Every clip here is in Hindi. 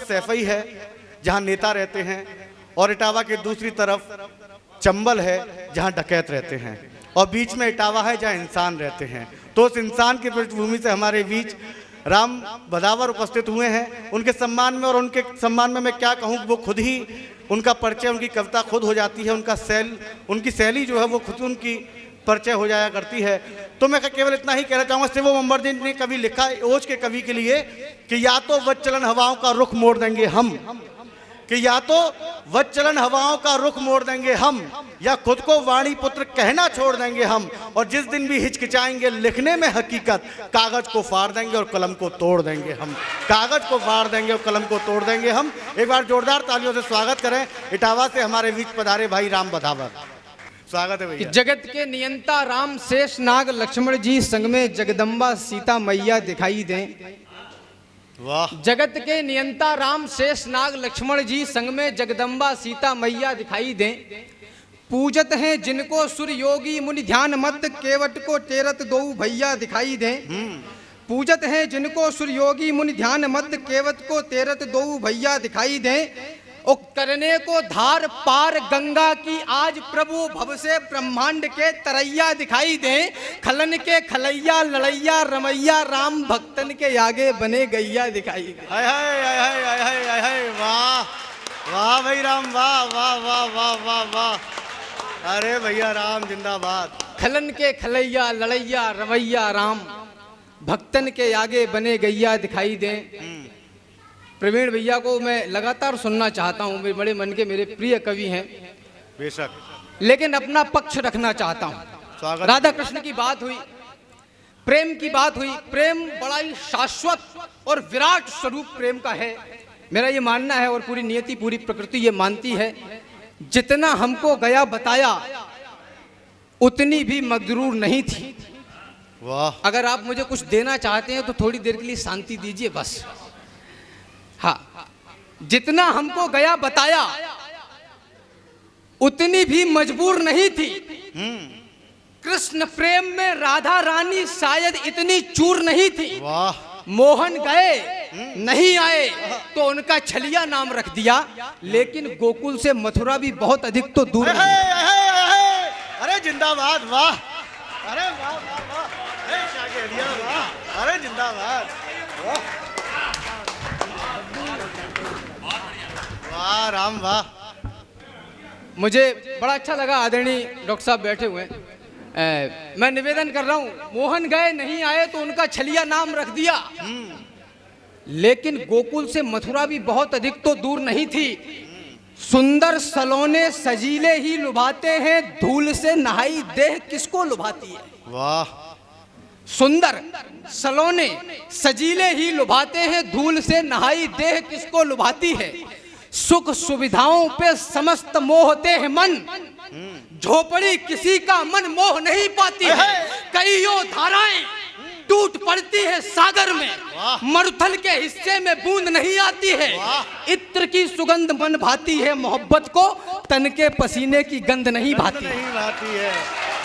पास सैफई है जहां नेता रहते हैं, और इटावा के दूसरी तरफ चंबल है जहां डकैत रहते हैं, और बीच में इटावा है जहां इंसान रहते हैं। तो उस इंसान की पृष्ठभूमि से हमारे बीच राम बदावर उपस्थित हुए हैं। उनके सम्मान में, और उनके सम्मान में मैं क्या कहूँ, वो खुद ही उनका परिचय, उनकी कविता खुद हो जाती है, उनकी शैली जो है वो खुद उनकी परिचय हो जाया करती है। तो मैं केवल इतना ही कहना चाहूँगा, शिवम अंबरजी ने कवि लिखा ओज के कवि के लिए कि या तो वज्रचलन हवाओं का रुख मोड़ देंगे हम, कि या तो वज्रचलन हवाओं का रुख मोड़ देंगे हम, या खुद को वाणी पुत्र कहना छोड़ देंगे हम, और जिस दिन भी हिचकिचाएंगे लिखने में हकीकत, कागज को फाड़ देंगे और कलम को तोड़ देंगे हम, कागज को फाड़ देंगे और कलम को तोड़ देंगे हम। एक बार जोरदार तालियों से स्वागत करें इटावा से हमारे बीच पधारे भाई राम बदावर। स्वागत है भैया। जगत के नियंता राम शेष नाग लक्ष्मण जी संग में जगदम्बा सीता मैया दिखाई दें। वाह। जगत के नियंता राम शेष नाग लक्ष्मण जी संग में जगदम्बा सीता मैया दिखाई दें। पूजत हैं जिनको सुर योगी मुनि ध्यान मत, केवट को टेरत दो भैया दिखाई दें। पूजत हैं जिनको सुर योगी मुनि ध्यान मत, केवट को तेरत दो भैया दिखाई दें। और करने को धार पार गंगा की आज प्रभु भव से ब्रह्मांड के तरैया दिखाई दें। खलन के खलैया लड़ैया रमैया राम भक्तन के आगे बने गैया दिखाई दें। हाय हाय हाय हाय हाय हाय हाय, वाह वाह भाई राम, वाह वाह वाह वाह वाह वाह। अरे भैया राम जिंदाबाद। खलन के खलैया लड़ैया रमैया राम भक्तन के आगे बने गैया दिखाई दें। प्रवीण भैया को मैं लगातार सुनना चाहता हूँ, मेरे बड़े मन के मेरे प्रिय कवि हैं बेशक, लेकिन अपना पक्ष रखना चाहता हूँ। राधा कृष्ण की बात हुई, प्रेम की बात हुई, प्रेम बड़ा ही शाश्वत और विराट स्वरूप प्रेम का है। मेरा ये मानना है और पूरी नियति पूरी प्रकृति ये मानती है, जितना हमको गया बताया उतनी भी मगरूर नहीं थी। वाह। अगर आप मुझे कुछ देना चाहते हैं तो थोड़ी देर के लिए शांति दीजिए बस। हाँ, जितना हमको गया बताया उतनी भी मजबूर नहीं थी। कृष्ण प्रेम में राधा रानी शायद इतनी चूर नहीं थी। वाह। मोहन गए नहीं आए तो उनका छलिया नाम रख दिया, लेकिन गोकुल से मथुरा भी बहुत अधिक तो दूर नहीं। अरे जिंदाबाद, वाह। अरे वाह वाह वाह, क्या कह दिया, वाह। अरे जिंदाबाद, वाह वाह राम वाह। मुझे बड़ा अच्छा लगा, आदरणीय डॉक्टर साहब बैठे हुए हैं। मैं निवेदन कर रहा हूँ, मोहन गए नहीं आए तो उनका छलिया नाम रख दिया, लेकिन गोकुल से मथुरा भी बहुत अधिक तो दूर नहीं थी। सुंदर सलोने सजीले ही लुभाते हैं, धूल से नहाई देह किसको लुभाती है। वाह। सुंदर सलोने सजीले ही लुभाते हैं, धूल से नहाई देह किसको लुभाती है। सुख सुविधाओं पे समस्त मोहते हैं मन, झोपड़ी किसी का मन मोह नहीं पाती है। कईयों धाराएं टूट पड़ती है सागर में, मरुथल के हिस्से में बूंद नहीं आती है। इत्र की सुगंध मन भाती है, मोहब्बत को तन के पसीने की गंध नहीं भाती है।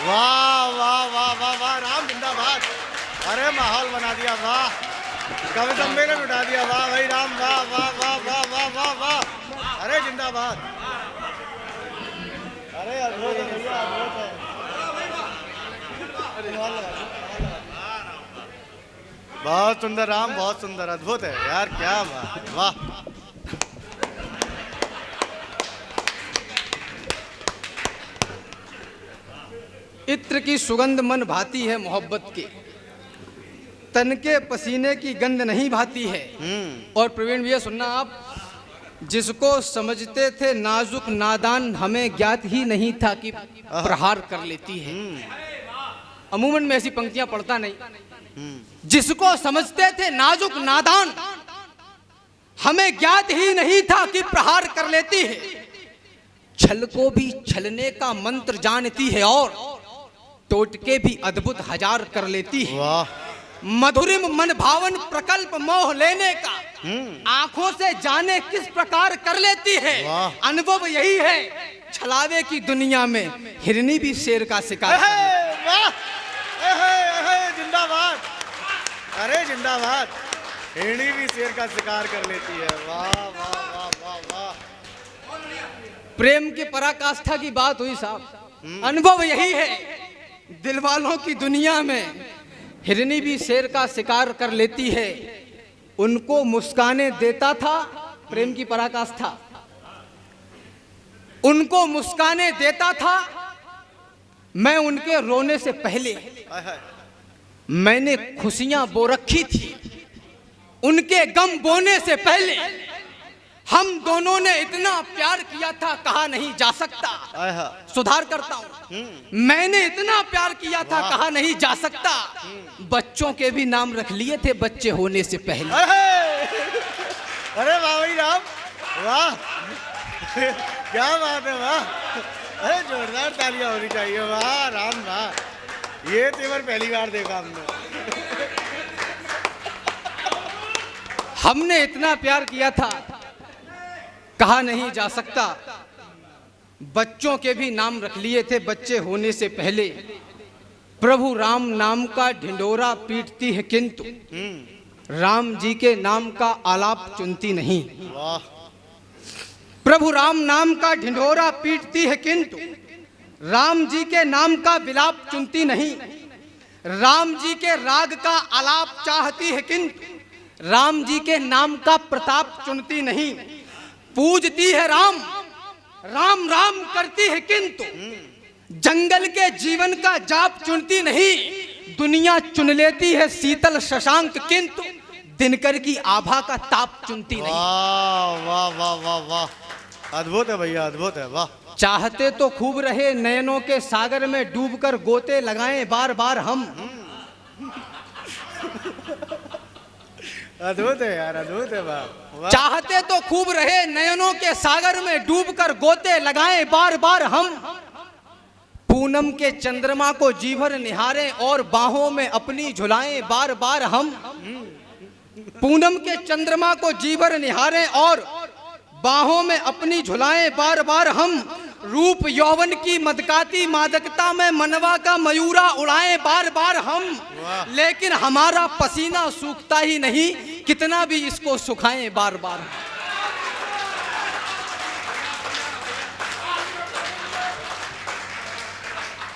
वाह वाह वाह वाह वाह राम जिंदाबाद। अरे माहौल बना दिया, वाह। कवि सम्मेलन उठा दिया, वाह भाई राम, वाह वाह वाह वाह वाह वाह वाह। अरे जिंदाबाद। अरे अद्भुत है भैया, अद्भुत है। बहुत सुंदर राम, बहुत सुंदर, अद्भुत है यार, क्या बात, वाह। इत्र की सुगंध मन भाती है मोहब्बत की, तन के पसीने की गंध नहीं भाती है। और प्रवीण भैया सुनना आप, जिसको समझते थे नाजुक नादान, हमें ज्ञात ही नहीं था कि प्रहार कर लेती है। अमूमन में ऐसी पंक्तियां पढ़ता नहीं। जिसको समझते थे नाजुक नादान, हमें ज्ञात ही नहीं था कि प्रहार कर लेती है। छल को भी छलने का मंत्र जानती है, और टोटके भी अद्भुत हजार कर लेती है। वाह। मधुरिम मन भावन प्रकल्प मोह लेने का, आंखों से जाने किस प्रकार कर लेती है। अनुभव यही है, छलावे की दुनिया में हिरनी भी शेर का शिकार। जिंदाबाद। अरे जिंदाबाद। हिरणी भी शेर का शिकार कर लेती है। वाह वाह वाह वाह वाह। प्रेम की पराकाष्ठा की बात हुई साहब, अनुभव यही है दिलवालों की दुनिया में, हिरनी भी शेर का शिकार कर लेती है, उनको मुस्काने देता था। प्रेम की पराकाष्ठा, उनको मुस्काने देता था मैं उनके रोने से पहले। मैंने खुशियां बो रखी थी उनके गम बोने से पहले। हम दोनों ने इतना प्यार किया था कहा नहीं जा सकता। सुधार करता हूं, मैंने इतना प्यार किया था कहा नहीं जा सकता। बच्चों के भी नाम रख लिए थे बच्चे होने से पहले। अरे वाह भाई राम, वाह क्या बात है, वाह। अरे जोरदार तालियां होनी चाहिए। वाह राम वाह, ये तेवर पहली बार देखा हमने। हमने इतना प्यार किया था कहा नहीं जा सकता। बच्चों के भी नाम रख लिए थे बच्चे होने से पहले। प्रभु राम नाम का ढिंढोरा पीटती है किंतु राम जी के नाम का आलाप चुनती नहीं। वाह। प्रभु राम नाम का ढिंढोरा पीटती है किंतु राम जी के नाम का विलाप चुनती नहीं। राम जी के राग का आलाप चाहती है किंतु राम जी के नाम का प्रताप चुनती नहीं। पूजती है राम राम राम करती है किंतु जंगल के जीवन का जाप चुनती नहीं। दुनिया चुन लेती है शीतल शशांक किंतु दिनकर की आभा का ताप चुनती नहीं। वाह वाह वाह वाह वाह, अद्भुत है भैया, अद्भुत है। वाह। चाहते तो खूब रहे नयनों के सागर में डूबकर गोते लगाएं बार बार हम। अद्भुत है यार, अद्भुत है। वाह। चाहते तो खूब रहे नयनों के सागर में डूबकर गोते लगाएं बार बार हम। पूनम के चंद्रमा को जी भर निहारें और बाहों में अपनी झुलाएं बार बार हम। पूनम के चंद्रमा को जी भर निहारें और बाहों में अपनी झुलाएं बार बार हम। रूप यौवन की मदकाती मादकता में मनवा का मयूरा उड़ाएं बार बार हम। लेकिन हमारा पसीना सूखता ही नहीं कितना भी इसको सुखाएं बार बार।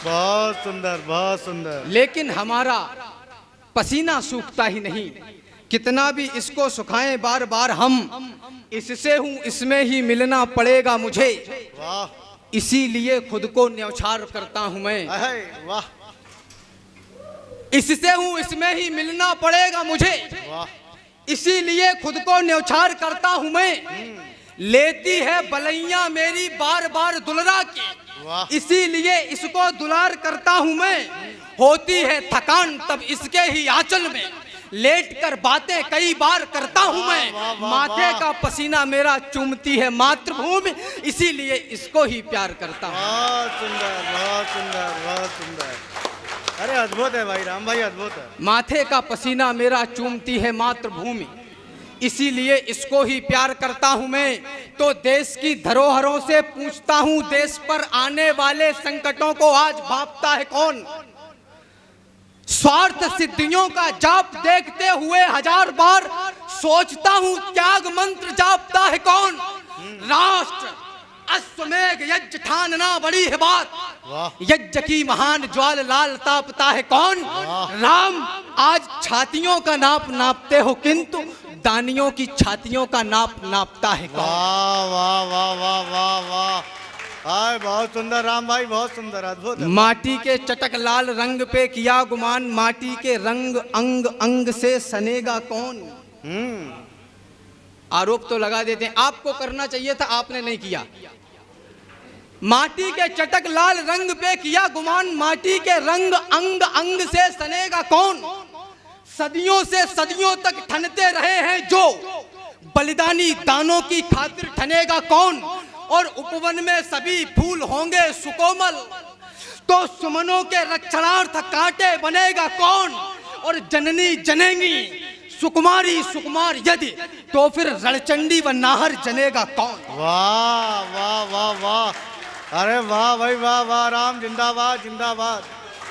बहुत सुंदर, बहुत सुंदर। लेकिन हमारा पसीना सूखता ही नहीं कितना भी इसको सुखाएं बार बार हम। इससे हूं इसमें ही मिलना पड़ेगा मुझे, वाह। इसीलिए खुद को न्यौछार करता हूं मैं। वाह। इससे हूं इसमें ही मिलना पड़ेगा मुझे, वाह। इसीलिए खुद को न्यौछार करता हूं मैं। लेती है बलैया मेरी बार बार दुलरा की, इसीलिए इसको दुलार करता हूं मैं। होती है थकान तब इसके ही आंचल में लेट कर बातें कई बार करता हूं मैं। माथे का पसीना मेरा चूमती है मातृभूमि, इसीलिए इसको ही प्यार करता हूं। बहुत सुंदर, बहुत सुंदर, बहुत सुंदर। अरे अद्भुत है भाई राम भाई, अद्भुत है। माथे का पसीना मेरा चूमती है मातृभूमि, इसीलिए इसको ही प्यार करता हूं मैं। तो देश की धरोहरों से पूछता हूं देश पर आने वाले संकटों को आज भांपता है कौन। स्वार्थ सिद्धियों का जाप देखते हुए हजार बार सोचता हूं त्याग मंत्र जापता है कौन। राष्ट्र अश्वमेघ यज्ञ ठानना बड़ी है बात, यज्ञ की महान ज्वाल लाल तापता है कौन। राम आज छातियों का नाप नापते हो किंतु दानियों की छातियों का नाप नापता है कौन। वाह वाह वाह वाह वाह वाह, आए बहुत सुंदर राम भाई, बहुत सुंदर, अद्भुत है। माटी के चटक लाल रंग पे किया गुमान, माटी के रंग अंग अंग से सनेगा कौन। आरोप तो लगा देते हैं, आपको करना चाहिए था आपने नहीं किया। माटी के चटक लाल रंग पे किया गुमान, माटी के रंग अंग अंग से सनेगा कौन। सदियों से सदियों तक ठनते रहे हैं जो बलिदानी दानों की खातिर ठनेगा कौन। और उपवन में सभी फूल होंगे सुकोमल, तो सुमनों के रक्षणार्थ कांटे बनेगा कौन। और जननी जनेंगी सुकुमारी सुकुमार यदि, तो फिर रणचंडी व नाहर जनेगा कौन। वाह वाह वाह वाह, अरे वाह भाई वाह वाह, राम जिंदाबाद जिंदाबाद।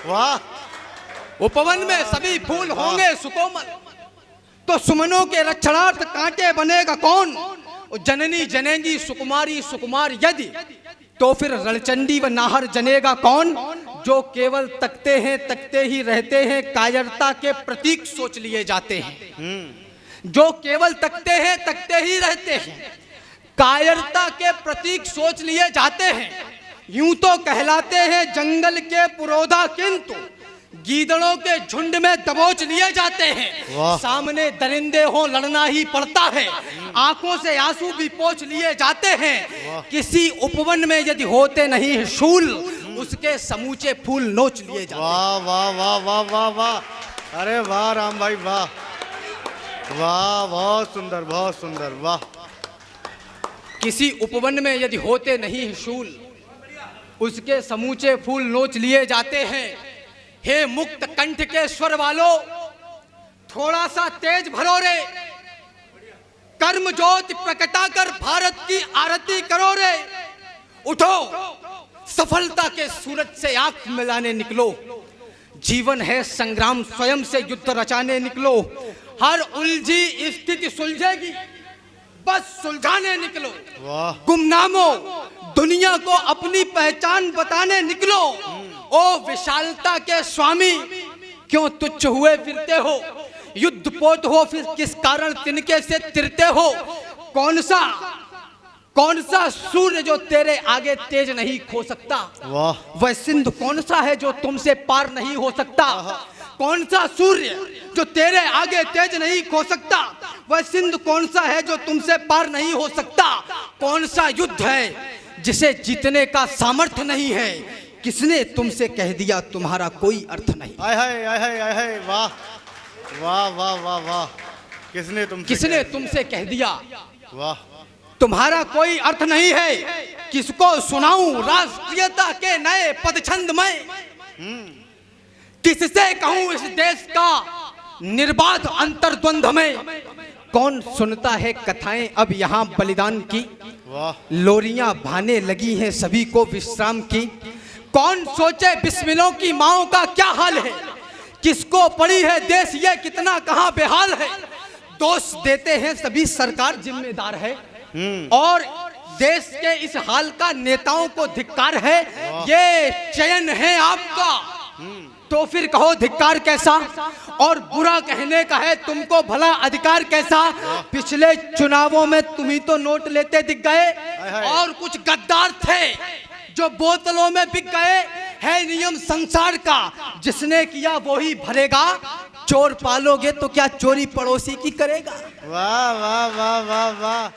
वाह। उपवन में सभी फूल होंगे सुकोमल, तो सुमनों के रक्षणार्थ कांटे बनेगा कौन? जननी जनेगी सुकुमारी सुकुमार यदि, तो फिर रणचंडी व नाहर जनेगा कौन? जो केवल तकते ही रहते हैं, कायरता के प्रतीक सोच लिए जाते हैं। जो केवल तकते ही रहते हैं, कायरता के प्रतीक सोच लिए जाते हैं। यूं तो कहलाते हैं जंगल के पुरोधा, किंतु गीदड़ों के झुंड में दबोच लिए जाते हैं। सामने दरिंदे हो लड़ना ही पड़ता है, आंखों से आंसू भी पोंछ लिए जाते हैं। किसी उपवन में यदि होते नहीं शूल, उसके समूचे फूल नोच लिए जाते हैं। वाह वाह वाह वाह वाह वाह, अरे वाह राम भाई वाह वाह, बहुत सुंदर बहुत सुंदर, वाह। किसी उपवन में यदि होते नहीं शूल, उसके समूचे फूल नोच लिए जाते हैं। हे मुक्त कंठ के स्वर वालों, थोड़ा सा तेज भरो रे, कर्म ज्योति प्रकटाकर भारत की आरती करो रे। उठो, सफलता के सूरज से आंख मिलाने निकलो। जीवन है संग्राम, स्वयं से युद्ध रचाने निकलो। हर उलझी स्थिति सुलझेगी, बस सुलझाने निकलो। गुमनामो, दुनिया को अपनी पहचान बताने निकलो। ओ विशालता के स्वामी, क्यों तुच्छ हुए फिरते हो? युद्ध पोत हो, फिर किस कारण तिनके से तिरते हो? कौन सा सूर्य जो तेरे आगे तेज नहीं खो सकता? वह सिंधु कौन सा है जो तुमसे पार नहीं हो सकता? कौन सा सूर्य जो तेरे आगे तेज नहीं खो सकता? वह सिंधु कौन सा है जो तुमसे पार नहीं हो सकता? कौन सा युद्ध है जिसे जीतने का सामर्थ्य नहीं है? किसने तुमसे कह दिया तुम्हारा कोई अर्थ नहीं? आय हाय आय हाय आय हाय, वाह वाह वाह वाह वाह, किसने तुमसे कह दिया वाह तुम्हारा कोई अर्थ नहीं है? किसको सुनाऊं राष्ट्रीयता के नए पदछंद में? किससे कहूं इस देश का निर्बाध अंतर्द्वंद में? कौन सुनता है कथाएं अब यहाँ बलिदान की? लोरियां भाने लगी हैं सभी को विश्राम की। कौन सोचे बिस्मिलों की माओं का क्या हाल है? किसको पड़ी है देश ये कितना कहां बेहाल है? दोष देते हैं सभी सरकार जिम्मेदार है, और देश के इस हाल का नेताओं को धिक्कार है। ये चयन है आपका, तो फिर कहो धिक्कार कैसा? और बुरा कहने का है तुमको भला अधिकार कैसा? पिछले चुनावों में तुम ही तो नोट लेते दिख गए, और कुछ गद्दार थे जो बोतलों में बिक गए। है नियम संसार का, जिसने किया वो ही भरेगा। चोर पालोगे तो क्या चोरी पड़ोसी की करेगा? वाह वाह वाह वाह वाह।